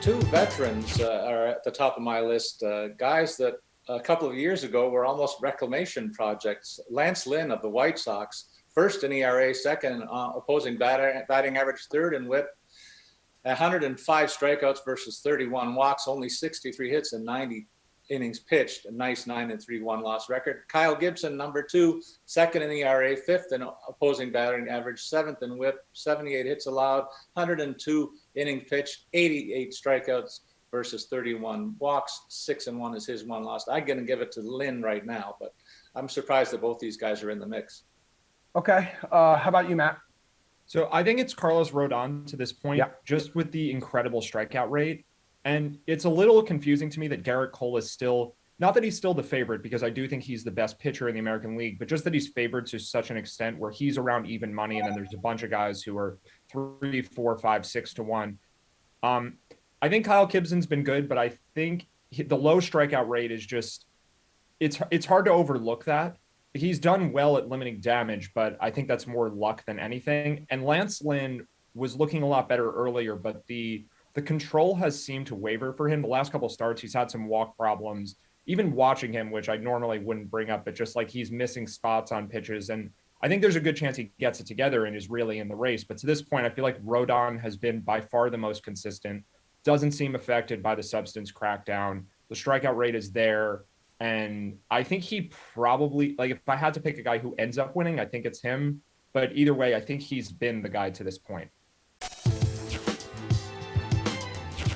two veterans are at the top of my list, guys that a couple of years ago were almost reclamation projects. Lance Lynn of the White Sox, first in ERA, second opposing batting average, third in WHIP, 105 strikeouts versus 31 walks, only 63 hits and 90 innings pitched, a nice 9-3 1-loss record. Kyle Gibson, number two, second in ERA, fifth in opposing batting average, seventh in WHIP, 78 hits allowed, 102 innings pitched, 88 strikeouts versus 31 walks. 6-1 is his one loss. I'm going to give it to Lynn right now, but I'm surprised that both these guys are in the mix. Okay. How about you, Matt? So I think it's Carlos Rodon to this point, just with the incredible strikeout rate. And it's a little confusing to me that Garrett Cole is still, not that he's still the favorite, because I do think he's the best pitcher in the American League, but just that he's favored to such an extent where he's around even money. And then there's a bunch of guys who are 3, 4, 5, 6 to 1. I think Kyle Gibson's been good, but I think the low strikeout rate is just, it's hard to overlook that. He's done well at limiting damage, but I think that's more luck than anything. And Lance Lynn was looking a lot better earlier, but the control has seemed to waver for him. The last couple of starts, he's had some walk problems. Even watching him, which I normally wouldn't bring up, but just like he's missing spots on pitches. And I think there's a good chance he gets it together and is really in the race. But to this point, I feel like Rodon has been by far the most consistent, doesn't seem affected by the substance crackdown. The strikeout rate is there. And I think he probably, like, if I had to pick a guy who ends up winning, I think it's him. But either way, I think he's been the guy to this point.